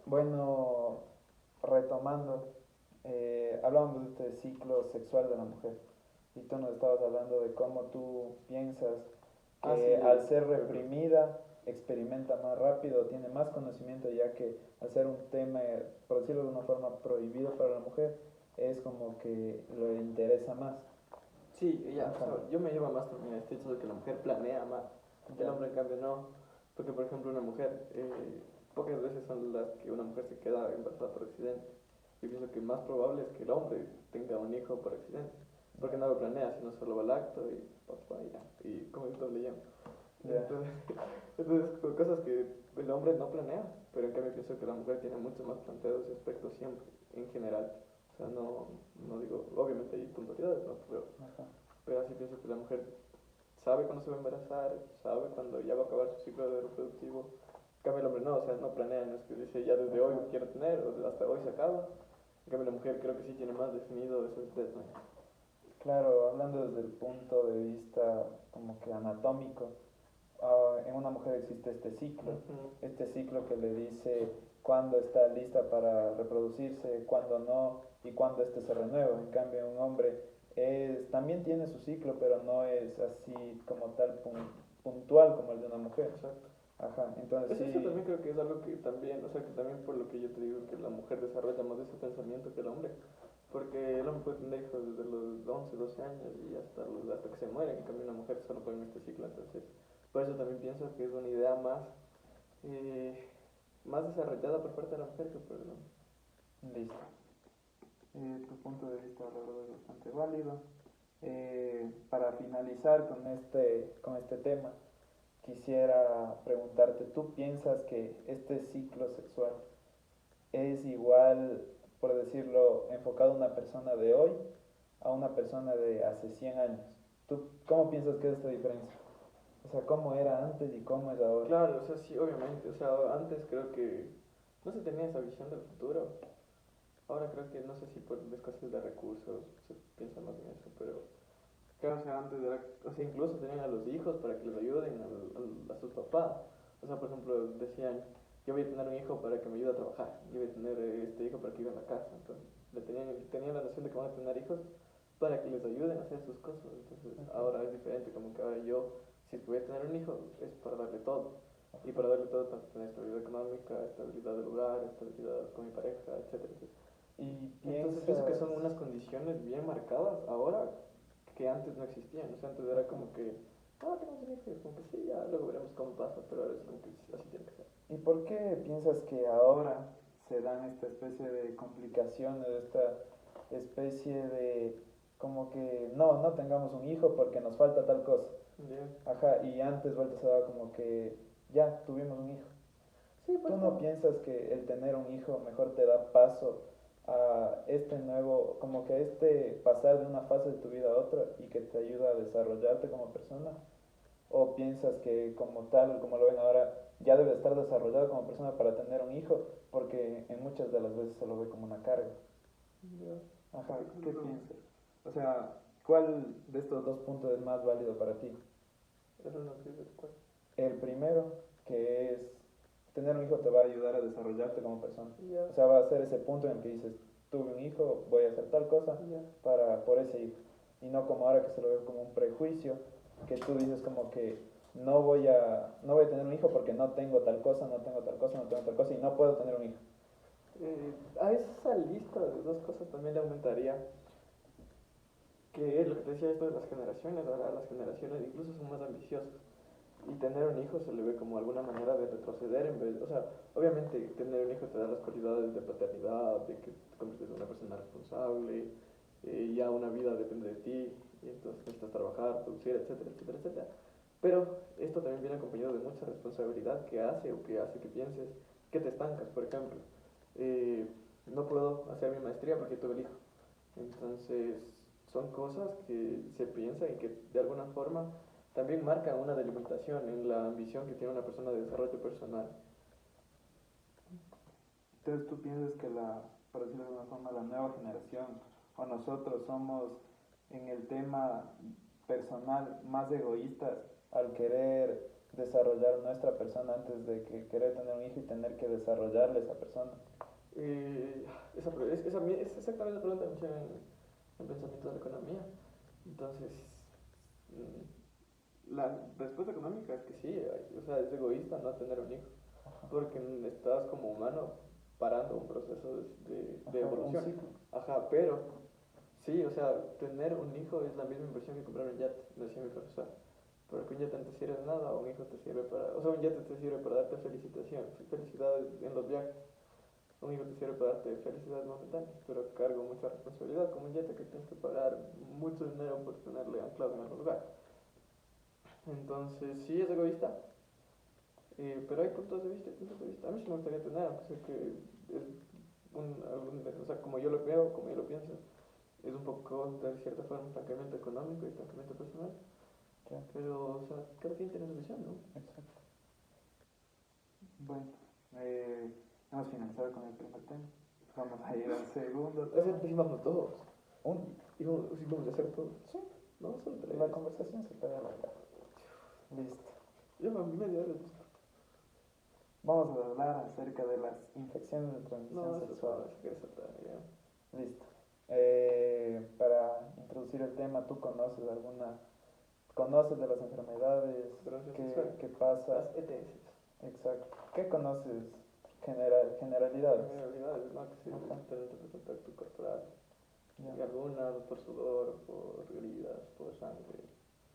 Bueno, retomando, hablábamos de este ciclo sexual de la mujer y tú nos estabas hablando de cómo tú piensas Ah, sí, que al ser creo que reprimida experimenta más rápido, tiene más conocimiento, ya que al ser un tema, por decirlo de una forma, prohibido para la mujer, es como que le interesa más. sí, ya, o Ajá, sea, yo me llevo más también a este hecho de que la mujer planea más, el ya, hombre en cambio no, porque por ejemplo una mujer, pocas veces son las que una mujer se queda embarazada por accidente. Yo pienso que más probable es que el hombre tenga un hijo por accidente, porque ya, no lo planea, sino solo va al acto y papá y ya, y como el doble llamo. ya. Entonces, entonces, cosas que el hombre no planea, pero en cambio pienso que la mujer tiene mucho más planteado ese aspecto siempre, en general. O sea, no digo, obviamente hay puntualidades, ¿no? Ajá. Pero así pienso que la mujer sabe cuándo se va a embarazar, sabe cuándo ya va a acabar su ciclo de reproductivo. En cambio el hombre no, o sea, no planea, no es que dice ya desde hoy Ajá. quiero tener, o hasta hoy se acaba. En cambio la mujer creo que sí tiene más definido esos deadlines. Claro, hablando desde el punto de vista como que anatómico, en una mujer existe Ujú. este ciclo que le dice cuándo está lista para reproducirse, cuándo no y cuándo este se renueva. En cambio, un hombre también tiene su ciclo, pero no es así como tal puntual como el de una mujer. Exacto. Ajá, entonces Eso sí, también creo que es algo que también, o sea, que también por lo que yo te digo que la mujer desarrolla más de ese pensamiento que el hombre. Porque el hombre puede tener hijos desde los 11 12 años y hasta que se mueren, en cambio una mujer solo puede en este ciclo. Entonces, por eso también pienso que es una idea eh, más desarrollada por parte de la mujer que por el hombre. listo. Tu punto de vista, la verdad, es bastante válido. Para finalizar con este tema, quisiera preguntarte, ¿tú piensas que este ciclo sexual es igual, por decirlo, enfocado a una persona de hoy a una persona de hace 100 años? ¿Tú cómo piensas que es esta diferencia? O sea, ¿cómo era antes y cómo es ahora? Claro, o sea, sí, obviamente. O sea, antes creo que no se tenía esa visión del futuro. Ahora creo que no sé si por escasez de recursos se piensa más en eso, pero claro, o sea, antes era, o sea, incluso tenían a los hijos para que les ayuden a sus papás. O sea, por ejemplo, decían, yo voy a tener un hijo para que me ayude a trabajar, yo voy a tener este hijo para que viva en la casa. Entonces, tenían la noción de que van a tener hijos para que les ayuden a hacer sus cosas. Entonces, Ajá, ahora es diferente, como que ahora yo, si es que voy a tener un hijo, es para darle todo. Y para darle todo, tanto tener estabilidad económica, estabilidad del hogar, estabilidad con mi pareja, etcétera, etcétera. y Entonces pienso que piensas, son unas condiciones bien marcadas ahora que antes no existían. O sea, antes era ajá, como que, tenemos un hijo, y es como que sí, ya luego veremos cómo pasa, pero ahora es como que así tiene que ser. ¿y por qué piensas que ahora se dan esta especie de complicaciones, esta especie de como que no tengamos un hijo porque nos falta tal cosa? Yeah. Ajá, y antes vuelta se daba como que ya tuvimos un hijo. Sí, ¿Tú pues no no. piensas que el tener un hijo mejor te da paso a este nuevo, como que este pasar de una fase de tu vida a otra y que te ayuda a desarrollarte como persona? ¿O piensas que como tal, como lo ven ahora, ya debe estar desarrollado como persona para tener un hijo? Porque en muchas de las veces se lo ve como una carga. Yeah. Ajá, Yo ¿qué creo piensas? O sea, ¿cuál de estos dos puntos es más válido para ti? que era una crisis de cuál. El primero, que es tener un hijo te va a ayudar a desarrollarte como persona. Ya, O sea, va a ser ese punto en el que dices, tuve un hijo, voy a hacer tal cosa ya. por ese hijo. Y no como ahora que se lo ve como un prejuicio, que tú dices como que no voy a tener un hijo porque no tengo tal cosa, no tengo tal cosa, no tengo tal cosa y no puedo tener un hijo. A esa lista de dos cosas también le aumentaría que es lo que te decía esto de las generaciones. Ahora las generaciones incluso son más ambiciosas. Y tener un hijo se le ve como alguna manera de retroceder en vez, o sea, obviamente tener un hijo te da las cualidades de paternidad, de que te conviertes en una persona responsable, ya una vida depende de ti, y entonces necesitas trabajar, producir, etcétera, etcétera, etcétera. Pero esto también viene acompañado de mucha responsabilidad que hace o que hace que pienses que te estancas, por ejemplo. Eh, no puedo hacer mi maestría porque tuve el hijo. Entonces, son cosas que se piensan y que de alguna forma también marcan una delimitación en la ambición que tiene una persona de desarrollo personal. Entonces tú piensas que por decirlo de alguna forma, la nueva generación o nosotros somos en el tema personal más egoístas al querer desarrollar nuestra persona antes de que querer tener un hijo y tener que desarrollarle esa persona? Es exactamente la pregunta que me hicieron en pensamiento de la economía. Entonces, la respuesta económica es que sí, o sea, es egoísta no tener un hijo, porque estás como humano parando un proceso de evolución. Un ciclo. Ajá, pero sí, o sea, tener un hijo es la misma inversión que comprar un yate, me decía mi profesor. Porque un yate no te sirve de nada, un hijo te sirve para, o sea, un yate te sirve para darte felicidades en los viajes. Un hijo te sirve para darte felicidades momentáneas, pero cargo mucha responsabilidad, como un yate que tienes que pagar mucho dinero por tenerle anclado en algún lugar. Entonces, sí es egoísta, pero hay puntos de vista y puntos de vista. A mí sí me gustaría tener, aunque sé que es o sea, como yo lo veo, como yo lo pienso, es un poco, de cierta forma, estancamiento económico y estancamiento personal. Ya. Pero, o sea, cada quien tiene su visión, ¿no? Exacto. Bueno, hemos finalizado con el primer tema. Vamos a ir al segundo tema. Ese hicimos todos. Un, Íbamos a hacer todos. sí, No, son tres. la conversación se puede alargar. Listo. Lleva media hora. Vamos a hablar acerca de las infecciones de transmisión No, eso sexual. es que saltar, ya. Listo. Para introducir el tema, ¿tú conoces de las enfermedades? ¿Qué pasa? Las ETS. Exacto. ¿Qué conoces? Generalidades. Generalidades, ¿no? Que sí, Ajá. diferentes de contacto corporal. Ya. Y algunas por sudor, por heridas, por sangre,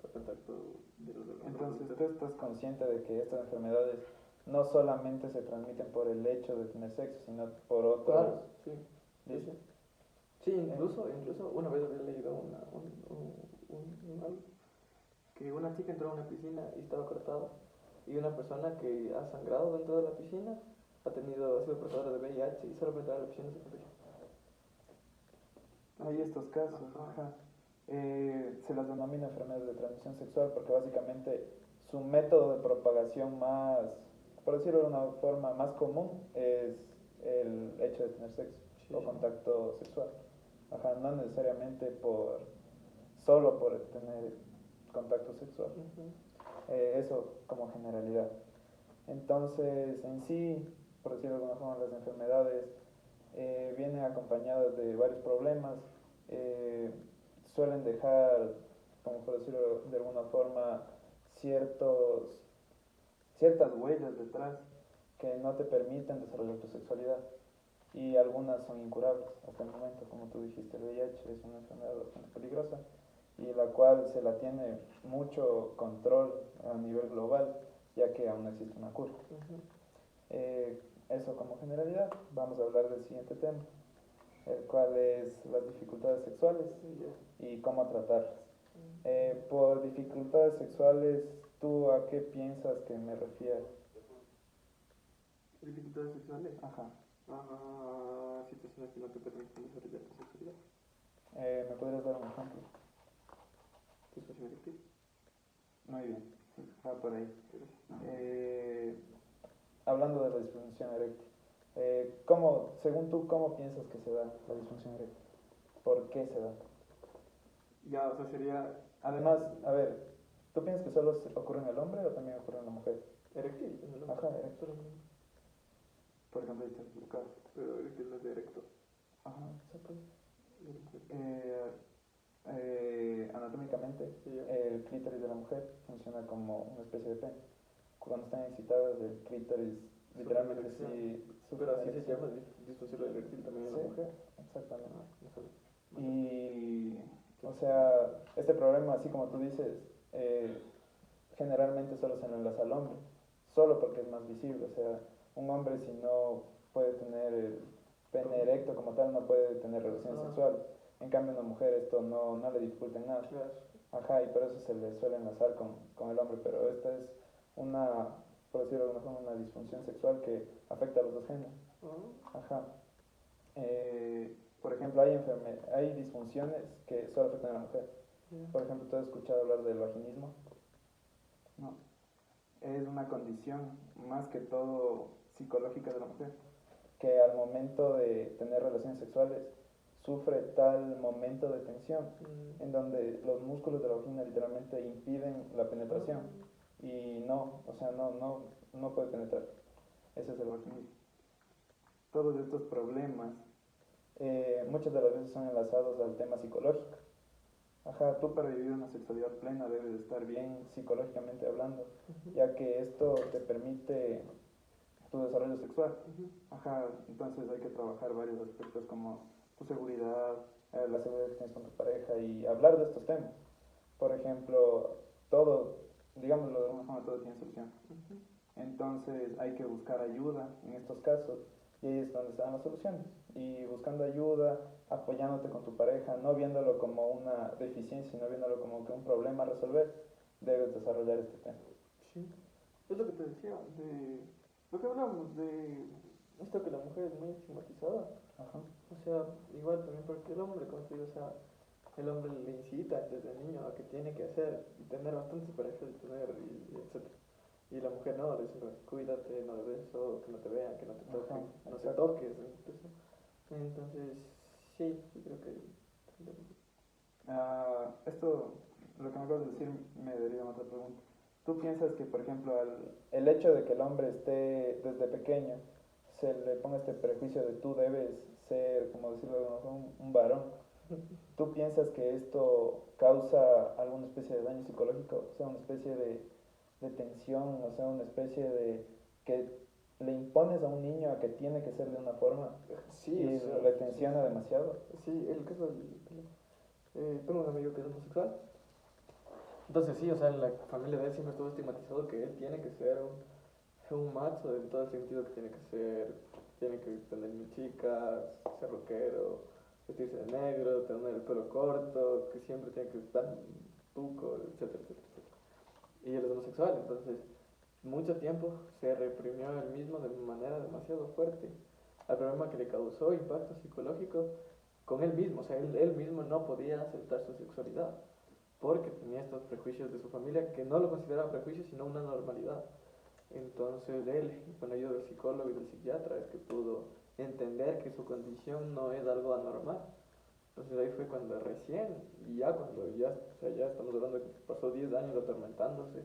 por contacto de los órganos. Entonces, ¿tú estás consciente de que estas enfermedades no solamente se transmiten por el hecho de tener sexo, sino por otros? Claro, sí. Listo. Sí, incluso una vez había leído algo que una chica entró a una piscina y estaba cortada, y una persona que ha sangrado dentro de la piscina ha sido portadora de VIH y solo por entrar a la piscina se contagió. Hay estos casos. Ajá. Se las denomina enfermedades de transmisión sexual porque básicamente su método de propagación más, por decirlo de una forma más común, es el hecho de tener sexo o contacto sexual. Ajá, no necesariamente solo por tener contacto sexual. Eso como generalidad. Entonces, en sí, por decirlo de alguna forma, las enfermedades vienen acompañadas de varios problemas. Suelen dejar, como por decirlo de alguna forma, ciertas huellas detrás que no te permiten desarrollar tu sexualidad. Y algunas son incurables hasta el momento, como tú dijiste, el VIH es una enfermedad bastante peligrosa y la cual se la tiene mucho control a nivel global, ya que aún no existe una cura. Eso como generalidad. Vamos a hablar del siguiente tema, el cual es las dificultades sexuales y cómo tratarlas. Por dificultades sexuales, ¿tú a qué piensas que me refiero? ¿Dificultades sexuales? Ajá. Situaciones que no te permiten desarrollar tu sexualidad. ¿Me podrías dar un ejemplo? Disfunción eréctil. Muy bien, sí, va por ahí. Hablando de la disfunción eréctil, según tú, ¿cómo piensas que se da la disfunción eréctil? ¿Por qué se da? Ya, o sea, sería... Además, a ver, ¿tú piensas que solo ocurre en el hombre o también ocurre en la mujer? Eréctil, en el hombre. Ajá, eréctil. Por ejemplo, ahí está explicado. Pero eréctil no es de erecto. Ajá, exacto. Anatómicamente, el clítoris de la mujer funciona como una especie de pene. Cuando están excitadas, el clítoris literalmente sí. Pero así se llama disfunción eréctil también en la mujer. Exactamente. Y, o sea, este problema, así como tú dices, generalmente solo se lo enlaza al hombre, solo porque es más visible. O sea, un hombre si no puede tener el pene erecto como tal, no puede tener relaciones sexuales. En cambio, a una mujer esto no le dificulta en nada. Ajá, y por eso se le suele enlazar con el hombre, pero esta es por decirlo de alguna forma, una disfunción sexual que afecta a los dos géneros. Ajá. Por ejemplo, hay disfunciones que solo afectan a la mujer. Por ejemplo, ¿tú has escuchado hablar del vaginismo? No. Es una condición más que todo psicológica de la mujer, que al momento de tener relaciones sexuales sufre tal momento de tensión en donde los músculos de la vagina literalmente impiden la penetración y no, o sea, no puede penetrar. Ese es el vaginismo. Todos estos problemas muchas de las veces son enlazados al tema psicológico. Ajá, tú para vivir una sexualidad plena debes estar bien psicológicamente hablando, ya que esto te permite tu desarrollo sexual. Ajá, entonces hay que trabajar varios aspectos como tu seguridad, la seguridad que tienes con tu pareja y hablar de estos temas. Por ejemplo, todo, digámoslo de alguna forma, todo tiene solución. Entonces hay que buscar ayuda en estos casos y ahí es donde están las soluciones. Y buscando ayuda, apoyándote con tu pareja, no viéndolo como una deficiencia, sino viéndolo como que un problema a resolver, debes desarrollar este tema. Sí, es lo que te decía, de lo que hablamos de esto que la mujer es muy estigmatizada. Ajá. O sea, igual también porque el hombre, como te digo, o sea, el hombre le incita desde niño a que tiene que hacer y tener bastantes parejas y tener, y etc. Y la mujer no, le dicen, cuídate, no debes eso, que no te vean, que no te toquen, Ajá, no te exacto. toques. Entonces, sí, yo creo que... Esto, lo que me acabas de decir, me deriva en otra pregunta. ¿Tú piensas que, por ejemplo, el hecho de que el hombre esté desde pequeño, se le ponga este prejuicio de tú debes ser, como decirlo de alguna forma, un varón? ¿Tú piensas que esto causa alguna especie de daño psicológico? O sea, una especie de tensión, o sea, una especie de que le impones a un niño a que tiene que ser de una forma Sí, y o sea, le tensiona sí. demasiado. Sí, el caso tengo un amigo que es homosexual. Entonces sí, o sea, en la familia de él siempre estuvo estigmatizado que él tiene que ser un macho en todo el sentido que tiene que ser, tiene que tener mil chicas, ser rockero, vestirse de negro, tener el pelo corto, que siempre tiene que estar tuco, etcétera, etcétera, etcétera. Y él es homosexual, entonces mucho tiempo se reprimió él mismo de manera demasiado fuerte al problema que le causó impacto psicológico con él mismo, o sea, él mismo no podía aceptar su sexualidad porque tenía estos prejuicios de su familia que no lo consideraban prejuicios sino una normalidad. Entonces él, con ayuda del psicólogo y del psiquiatra, es que pudo entender que su condición no es algo anormal. Entonces ahí fue cuando recién, y ya cuando ya, o sea, ya estamos hablando de que pasó 10 años atormentándose,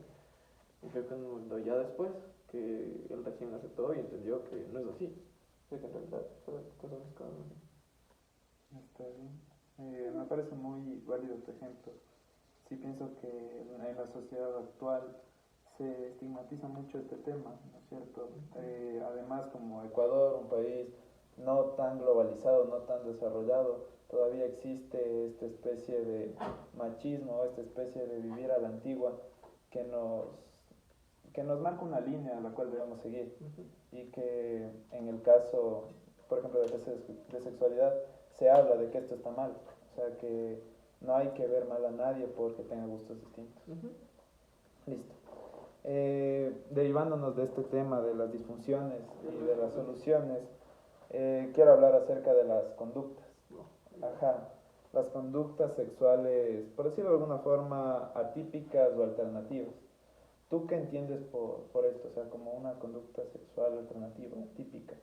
y fue cuando ya después que él recién aceptó y entendió que no es así, que en realidad todas las cosas es como... Está bien. Me parece muy válido tu ejemplo. Sí pienso que en la sociedad actual se estigmatiza mucho este tema, ¿no es cierto? Además, como Ecuador, un país no tan globalizado, no tan desarrollado, todavía existe esta especie de machismo, esta especie de vivir a la antigua que que nos marca una línea a la cual debemos seguir y que en el caso, por ejemplo, de sexualidad, se habla de que esto está mal, o sea que no hay que ver mal a nadie porque tenga gustos distintos. Listo. Derivándonos de este tema de las disfunciones y de las soluciones, quiero hablar acerca de las conductas. Ajá, las conductas sexuales, por decirlo de alguna forma, atípicas o alternativas. ¿Tú qué entiendes por esto? O sea, como una conducta sexual alternativa, típica.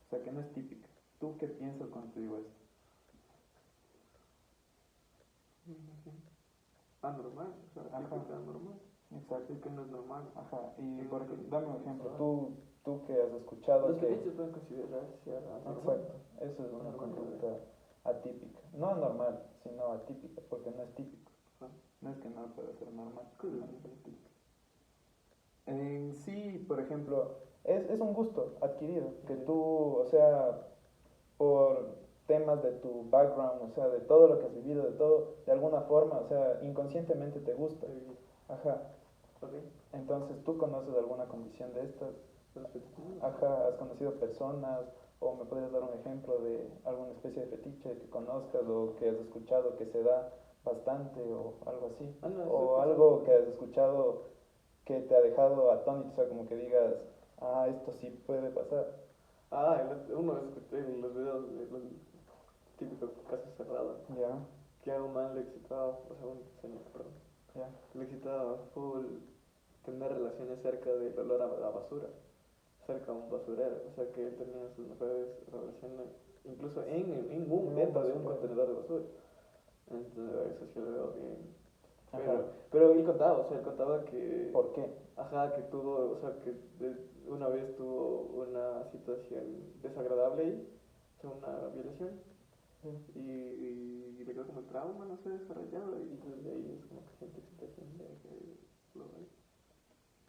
O sea, que no es típica. ¿Tú qué piensas cuando te digo esto? Anormal, o sea, típica anormal. Exacto. Es que no es normal. Ajá, y por ejemplo, dame un ejemplo. Tú que has escuchado Los que... fetiches pueden considerarse anormal. Exacto, eso es una conducta atípica. No anormal, sino atípica, porque no es típico. No es que no pueda ser normal. En sí, por ejemplo, es un gusto adquirido, que tú, o sea, por temas de tu background, o sea, de todo lo que has vivido, de todo, de alguna forma, o sea, inconscientemente te gusta. Ajá. Entonces, ¿tú conoces alguna condición de estas? Ajá, ¿has conocido personas o me puedes dar un ejemplo de alguna especie de fetiche que conozcas o que has escuchado que se da bastante o algo así? O algo que has escuchado que te ha dejado atónito, o sea, como que digas, esto sí puede pasar. Uno escuché en los videos de los típicos casos cerrados. Ya, Que a un man le excitaba, o sea, un señor, perdón, ya. le excitaba full tener relaciones cerca del olor a la basura, cerca a un basurero. O sea, que él tenía sus mejores relaciones, incluso dentro de un contenedor de basura. Entonces, eso sí lo veo bien. Ajá. Pero él contaba, o sea, él contaba que, ¿Por qué? ajá, que tuvo, o sea, que una vez tuvo una situación desagradable ahí, o sea, una violación, Sí. y le quedó como trauma, no sé, desarrollado, y desde ahí es como que siente excitación de que lo ve.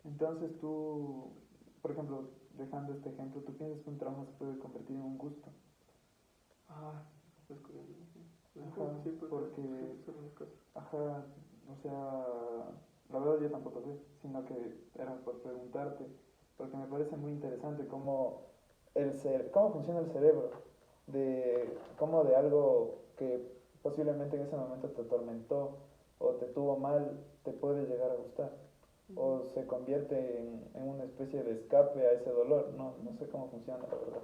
Entonces tú, por ejemplo, dejando este ejemplo, ¿tú piensas que un trauma se puede convertir en un gusto? Ah, pues curioso, sí. Ajá, Sí, pues, porque, son unas cosas. ajá, o sea, la verdad yo tampoco sé, sino que era por preguntarte, porque me parece muy interesante cómo, cómo funciona el cerebro, cómo de algo que posiblemente en ese momento te atormentó o te tuvo mal, te puede llegar a gustar, o se convierte en una especie de escape a ese dolor, no sé cómo funciona la verdad.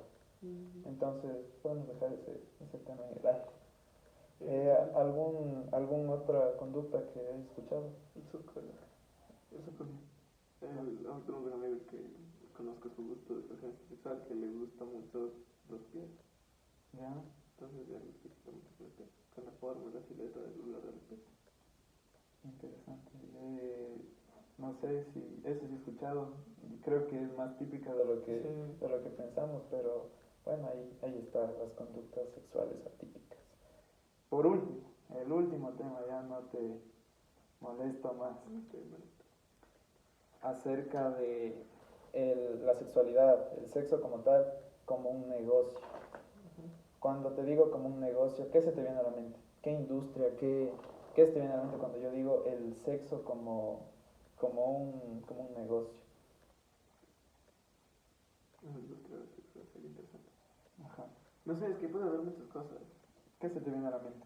Entonces, podemos dejar ese tema en el aire. ¿Algún otra conducta que hayas escuchado? El suco, el suco. Tengo un amigo que conozco su gusto de preferencia sexual, que le gusta mucho los pies. ¿Ya? Entonces ya le gusta mucho los pies, con la forma, la silueta del lugar de los pies. Interesante. No sé si eso sí he escuchado, creo que es más típica de lo que, Sí. de lo que pensamos, pero bueno, ahí están las conductas sexuales atípicas. Por último, el último tema, ya no te molesto más, acerca de la sexualidad, el sexo como tal, como un negocio. Cuando te digo como un negocio, ¿qué se te viene a la mente? ¿Qué industria? ¿Qué se te viene a la mente cuando yo digo el sexo como un negocio? Una industria del sexo sería interesante. Ajá. No sé, es que puede haber muchas cosas. ¿Qué se te viene a la mente?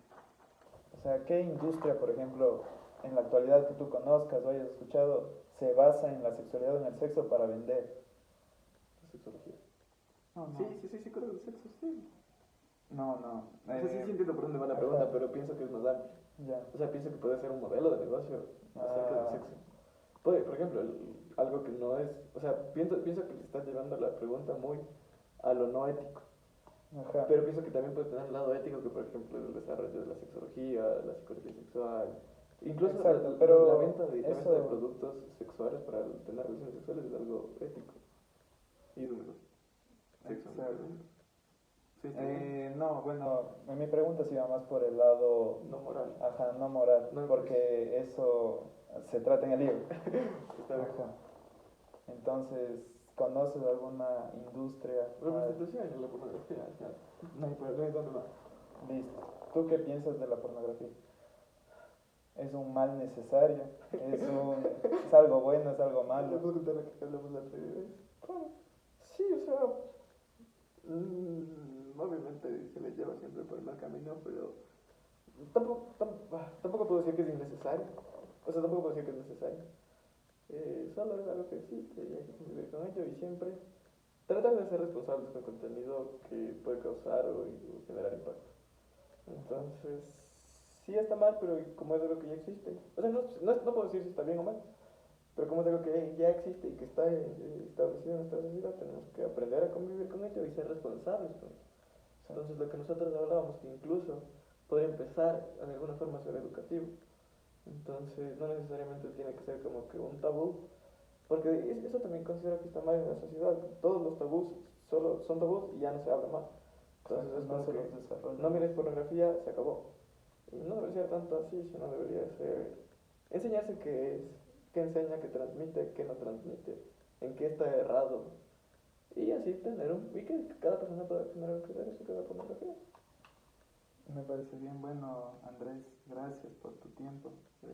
O sea, ¿qué industria, por ejemplo, en la actualidad que tú conozcas o hayas escuchado, se basa en la sexualidad o en el sexo para vender? La sexología. No, no. Sí, creo el sexo, sí. No. O sea, sí entiendo por dónde va la Ajá. pregunta, pero pienso que es más amplio. Ya. O sea, pienso que puede ser un modelo de negocio acerca del sexo. Puede, por ejemplo, algo que no es, o sea, pienso que le estás llevando la pregunta muy a lo no ético. Ajá. Pero pienso que también puede tener un lado ético, que por ejemplo el desarrollo de la sexología, la psicología sexual, incluso Exacto, pero la venta de eso... productos sexuales para tener relaciones sexuales es algo ético. Y es un negocio. Sexo, Exacto. Sí, está bien. No, bueno, mi pregunta se iba más por el lado, No moral. ajá, no moral, No, porque eso se trata en el libro. Está bien. Ajá. Entonces, ¿conoces alguna industria? La prostitución y la pornografía, o sea, no hay dónde más. Listo. ¿Tú qué piensas de la pornografía? ¿Es un mal necesario? ¿Es algo bueno? ¿Es algo ¿Le malo? puedo contar lo que hablamos la otra vez? Bueno, sí, o sea, obviamente se le lleva siempre por el mal camino, pero tampoco puedo decir que es innecesario. O sea, tampoco puedo decir que es necesario. Solo es algo que existe y hay que convivir con ello y siempre tratar de ser responsables con contenido que puede causar o generar impacto. Entonces, sí está mal, pero como es algo que ya existe. O sea, no puedo decir si está bien o mal, pero como es algo que ya existe y que está establecido en nuestra sociedad, tenemos que aprender a convivir con ello y ser responsables con ello. Entonces, lo que nosotros hablábamos, que incluso puede empezar de alguna forma a ser educativo. Entonces, no necesariamente tiene que ser como que un tabú, porque eso también considero que está mal en la sociedad. Todos los tabús solo son tabús y ya no se habla más. Entonces, es como que no mires pornografía, se acabó. Y no debería ser tanto así, sino debería ser enseñarse qué es, qué enseña, qué transmite, qué no transmite, en qué está errado. Y así y que cada persona pueda tener un criterio sobre la pornografía. Me parece bien. Bueno, Andrés, gracias por tu tiempo. Sí.